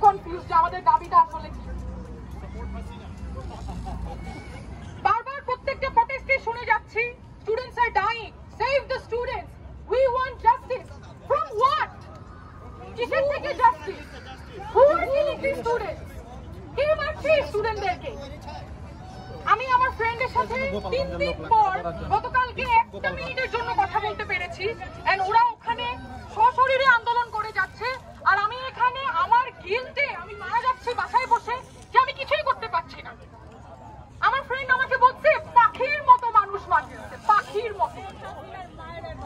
Confused যে আমাদের দাবিটা আসলে কি। বারবার প্রত্যেকটা প্রটেস্টে শুনে যাচ্ছি students are dying, save the students, we want justice. From what? কিসের থেকে justice? Who are killing this students? কে মারছে স্টুডেন্টদেরকে? আমি আমার ফ্রেন্ডের সাথে 3 দিন পর গতকালকে 1 মিনিটের জন্য কথা বলতে পেরেছি, এন্ড ওরা ওখানে সশরীরে আন্দোলন করে যাচ্ছে, আর আমি এখানে আমার গিল্টে আমি মারা যাচ্ছি বাসায় বসে যে আমি কিছুই করতে পারছি না। আমার ফ্রেন্ড আমাকে বলছে পাখির মতো মানুষ মারছে, পাখির মতো।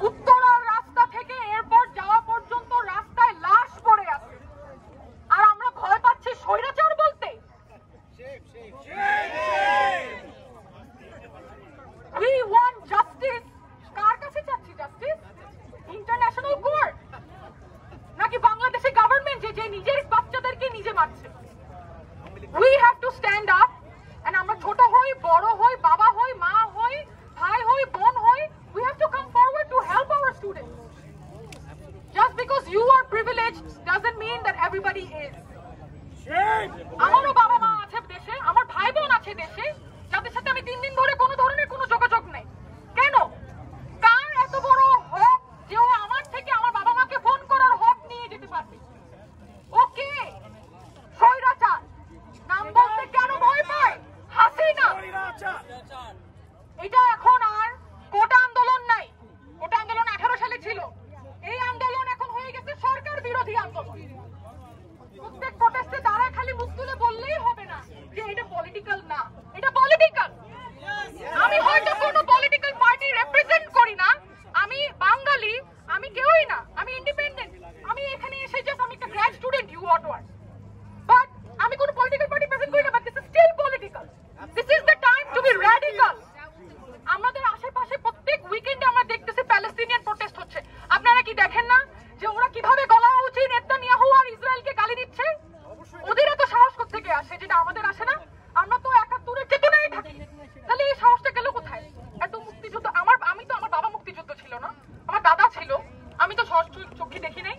উত্তরার রাস্তা থেকে এয়ারপোর্ট যাওয়া পর্যন্ত রাস্তায় লাশ পড়ে আছে, আর আমরা ভয় পাচ্ছি স্বৈরাচার বলতে। We want justice. কার কাছে চাচ্ছি জাস্টিস? ইন্টারন্যাশনাল কোর্ট নাকি বাংলাদেশের গভর্নমেন্ট যে নিজের বাচ্চাদেরকে নিজে মারছে? We have to stand up, and আমরা ছোট হই, বড় হই, বাবা হই, মা হই, ভাই হই, বোন হই, we have to come forward to help our students. Just because you are privileged doesn't mean that everybody is. আমারও বাবা মা আছে দেশে, আমার ভাই বোন আছে দেশে, যাদের সাথে আমি 3 দিন ধরে কোনো ধরনের কোনো যোগাযোগ নেই। কেন? কার এত বড় হক যে ও আমার থেকে আমার বাবা মাকে ফোন করার হক নিয়ে যেতে পারবে? ওকে স্বৈরাচার নাম বলতে কেন ভয় পায়? হাসিনা। এটা এখন আর কোটা আন্দোলন নাই। কোটা আন্দোলন 18 সালে ছিল। এই আন্দোলন এখন হয়ে গেছে সরকার বিরোধী আন্দোলন। প্রত্যেক প্রটেস্টে তারা খালি মুখ তুলে বললেই হবে না যে এটা পলিটিক্যাল না, এটা পলিটিক্যাল। আমি হয়তো কোনো পলিটিক্যাল পার্টি রিপ্রেজেন্ট করি না, আমি বাঙালি, আমি কেউই না, আমি ইন্ডিপেন্ডেন্ট। আমি এখানে এসে জাস্ট আমি একটা grad student, you what what, but আমি কোনো পলিটিক্যাল পার্টি প্রেজেন্ট করি না, but this is still political. This is the time to be radical. আমাদের আশেপাশে প্রত্যেক উইকেন্ডে আমরা দেখতেছি প্যালেস্টিনিয়ান প্রটেস্ট হচ্ছে। আপনারা কি দেখেন না যে ওরা কিভাবে গলা উঁচিয়ে নেতানিয়াহু আর ইসরায়েলকে গালি দিচ্ছে? ওদের এত সাহস কোত্থেকে আসে যেটা আমাদের আসে না? আমরা তো 71-এর চেতনায় থাকি, তাহলে এই সাহসটা গেল কোথায়? এত মুক্তিযুদ্ধ, আমি তো আমার বাবা মুক্তিযুদ্ধ ছিল না, আমার দাদা ছিল, আমি তো সাহস চোখে দেখি নাই,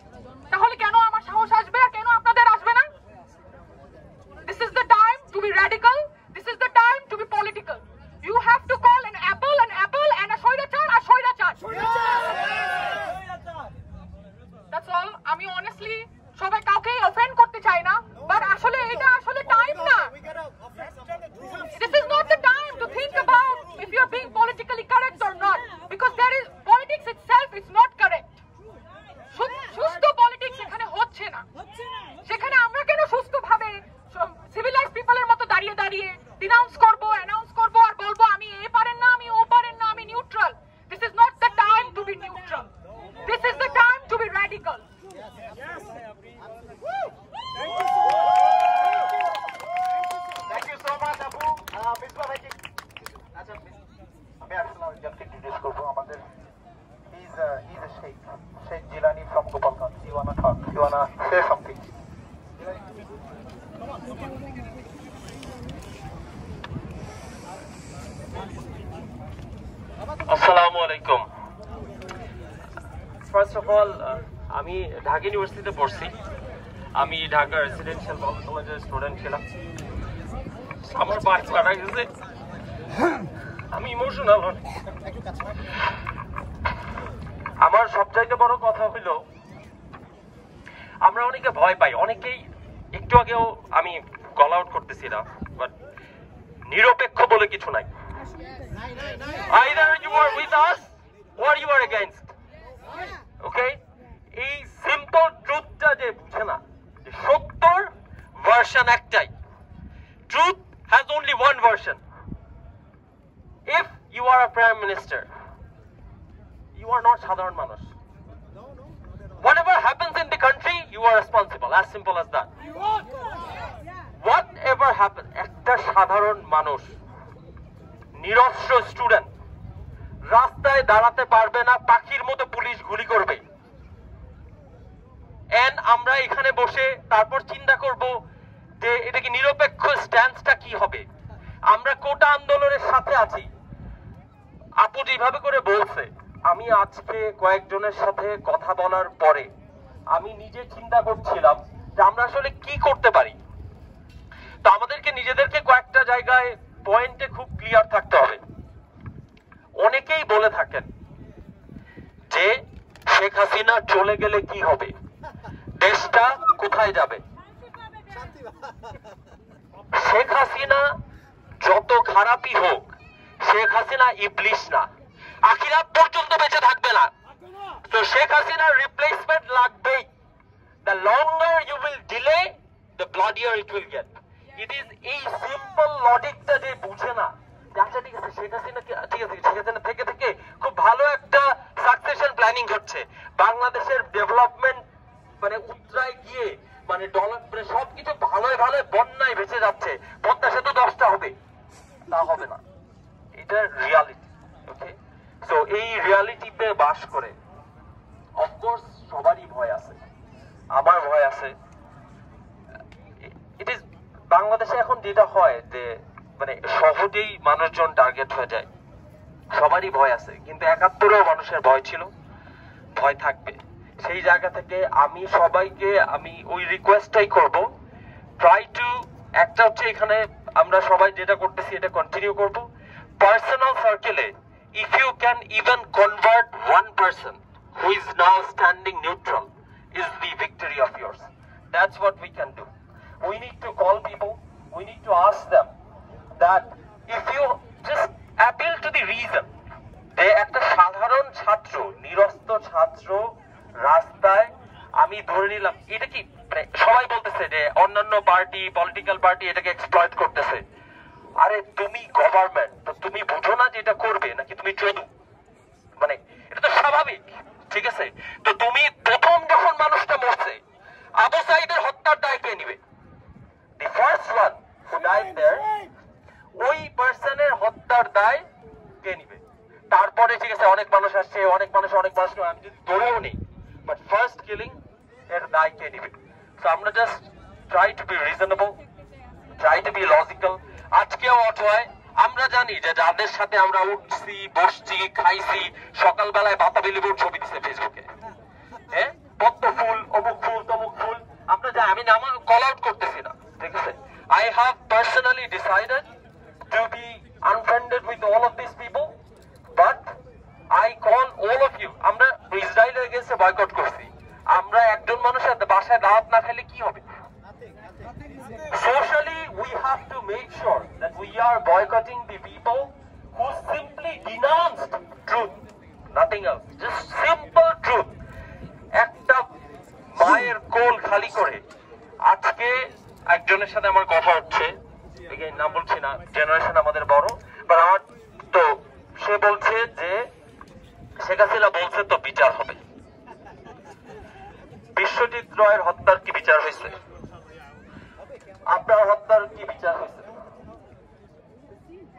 তাহলে কেন আমার সাহস আসবে আর কেন আপনাদের আসবে না? This is the time to be radical. This is the time to be political. You have to call an apple and a স্বৈরাচার আর স্বৈরাচার। That's all. আমি honestly সবাই কাউকে অফেন্ড করতে চাই না, বাট আসলে এটা আসলে টাইম না। This is not the time to think about if you are being politically correct or not, because there is politics itself is not correct. সুস্থ পলিটিক্স এখানে হচ্ছে না। সেখানে আমরা কেন সুস্থভাবে সিভিলাইজড পিপলের মতো দাঁড়িয়ে দাঁড়িয়ে ডিনাউন্স করব, অ্যানাউন্স করব আর বলবো আমি এ পারেন না, আমি ও পারেন না, আমি neutral? This is not the time to be neutral. This is the time to be radical. Thank you so much, Abu. Misbah bhai ji. Acha, আমি আসলে জানতে ইন্ট্রোডিউস করব আমাদের he's a Sheikh Jilani from Gopalganj. You wanna talk? You wanna say something? আসসালামু আলাইকুম। First of all আমি ঢাকা ইউনিভার্সিটিতে পড়ছি। আমি ঢাকা রেসিডেন্সিয়াল কলেজের স্টুডেন্ট ছিলাম। আমার ভাই মারা গেছে, আমি ইমোশনাল হই। আমার সবচাইতে বড় কথা হইল আমরা অনেকে ভয় পাই, অনেকেই একটু আগেও আমি কল আউট করতেছি না, বাট নিরপেক্ষ বলে কিছু নাই। Either you are with us or you are against. Okay? এই সিম্পল ট্রুথটা যে বুঝে না, সত্যর ভার্সন একটাই। Truth has only one version. If you are a prime minister, you are not সাধারণ মানুষ। Whatever happens in the country, you are responsible. As simple as that. Whatever happens, একটা সাধারণ মানুষ, নিরস্ত্র স্টুডেন্ট, রাস্তায় দাঁড়াতে পারবে না, পাখির মতো পুলিশ গুলি করবে। এন্ড আমরা এখানে বসে তারপর চিন্তা করব যে এটা কি নিরপেক্ষ স্ট্যান্সটা কি হবে। আমরা কোটা আন্দোলনের সাথে আছি। আপু যেভাবে করে বলছে, আমি আজকে কয়েকজনের সাথে কথা বলার পরে আমি নিজে চিন্তা করছিলাম যে আমরা আসলে কি করতে পারি। তো আমাদেরকে নিজেদেরকে কয়েকটা জায়গায় পয়েন্টে খুব ক্লিয়ার থাকতে হবে। অনেকেই বলে থাকেন যে শেখ হাসিনা চলে গেলে কি হবে, দেশটা কোথায় যাবে। শেখ হাসিনা যত খারাপই হোক, শেখ হাসিনা ইবলিশ না, আখিরাত পর্যন্ত বেঁচে থাকবে না। তো শেখ হাসিনার রিপ্লেসমেন্ট লাগবেই। The longer you will delay, the bloodier it will get. It is এই সিম্পল লজিকটা যে বুঝে না, আচ্ছা ঠিক আছে শেখ হাসিনা ঠিক আছে, শেখ হাসিনা থেকে থেকে খুব ভালো একটা সাকসেশন প্ল্যানিং হচ্ছে, বাংলাদেশের ডেভেলপমেন্ট মানে উত্তরায় গিয়ে মানে ডলার মানে সবকিছু ভালোই ভালোই বন্যায় ভেসে যাচ্ছে, পদ্মা সেতু 10টা হবে, তা হবে না। এটা রিয়ালিটি। ওকে, সো এই রিয়ালিটিতে বাস করে অফকোর্স সবারই ভয় আছে, আমার ভয় আছে। ইট ইজ বাংলাদেশে এখন যেটা হয় যে মানে সহজেই মানুষজন টার্গেট হয়ে যায়, সবারই ভয় আছে, কিন্তু 71-এও মানুষের ভয় ছিল, ভয় থাকবে। সেই জায়গা থেকে আমি সবাইকে আমি ওই রিকোয়েস্টটাই করব, ট্রাই টু, একটা হচ্ছে এখানে আমরা সবাই যেটা করতেছি এটা কন্টিনিউ করব। পার্সোনাল সার্কেলে if you can even convert one person who is now standing neutral is the victory of yours. That's what we can do. We need to call people, we need to ask them that if you just appeal to the reason, যে একটা সাধারণ ছাত্র, নিরস্ত ছাত্র রাস্তায়, আমি ধরে নিলাম এটা কি মানে সবাই বলতেছে যে অন্যান্য পার্টি, পলিটিক্যাল পার্টি এটাকে এক্সপ্লয়েট করতেছে। আরে তুমি গভর্নমেন্ট, তো তুমি বুঝো না যে এটা করবে নাকি তুমি চলু, মানে এটা তো স্বাভাবিক, ঠিক আছে। তো তুমি প্রথম যখন মানুষটা মরছে, আবু সাইদের হত্যার দায় কে নিবে? The first one who died there, ওই পার্সনের হত্যার দায় কে নিবে? তারপরে ঠিক আছে অনেক মানুষ আসছে, অনেক মানুষ আমি যদি ধরেও নেই, বাট ফার্স্ট কিলিং এর দায় কে নিবে? সো আমরা just try to be reasonable, try to be logical. আজকেও অথয় আমরা জানি যে যাদের সাথে আমরা উঠছি, বসছি, খাইছি, সকালবেলায় বাতাবি লেবুর ছবি দিচ্ছে ফেসবুকে, হ্যাঁ, পদ্ম ফুল, অমুক ফুল, তমুক ফুল, আমরা যা, আমি নাম কল আউট করতেছি না, ঠিক আছে। I have personally decided to be unfriended with all of these people, but I call all of you, আমরা ইসরায়েলের এগেইনস্টে বয়কট করছি, আমরা একজন মানুষের বাসায় দাওয়াত না খেলে কি হবে? Socially, we have to make sure that we are boycotting the people who simply denounced truth, nothing else, just simple truth. একটা মায়ের কোল খালি করে আজকে একজনের সাথে আমার কথা হচ্ছে, নাম বলছি না, জেনারেশন আমাদের বড়, বাট আমার তো সে বলছে যে শেখ হাসিনা বলছে তো বিচার হবে। বিশ্বজিৎ রায়ের হত্যার কি বিচার হয়েছে? আপনার হত্যার কি বিচার হয়েছে?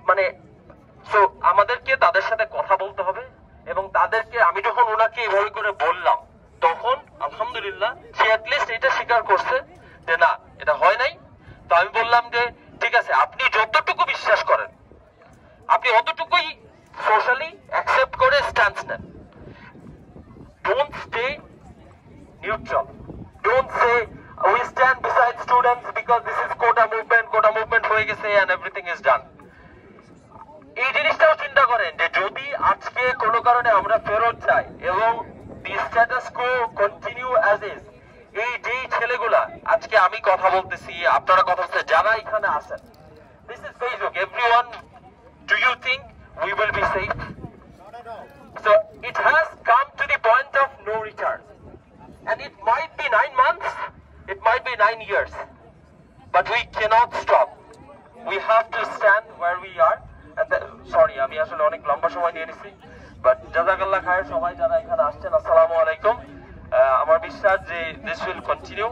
মানে সো আমাদেরকে তাদের সাথে কথা বলতে হবে, এবং তাদেরকে আমি যখন ওনাকে এভাবে করে বললাম তখন আলহামদুলিল্লাহ সে অ্যাটলিস্ট এটা স্বীকার করছে যে না এটা হয় নাই। তো আমি বললাম যে ঠিক আছে, আপনি যতটুকু বিশ্বাস করেন আপনি অতটুকুই সোশ্যালি অ্যাকসেপ্ট করে স্ট্যান্স নেন। Don't stay neutral, don't say we stand beside students because this is quota movement হয়ে গেছে and everything is done. এই জিনিসটাও চিন্তা করেন যে যদি আজকে কোনো কারণে আমরা ফেরত যাই এবং the status quo continue as is, এই যেই ছেলেগুলা আজকে আমি কথা বলতেছি, আপনারা কথা বলতে যারা এখানে আসেন, this is Facebook, everyone, do you think we will be safe? So it has come to the point of no return, and it might be 9 months, it might be 9 years, but we cannot stop. We have to stand where we are. And sorry, আমি আসলে অনেক লম্বা সময় নিয়ে নিছি, but জাযাকাল্লাহ খায়ের সবাই যারা এখানে আসছেন, আসসালামু আলাইকুম। আমার বিশ্বাস যে this will continue.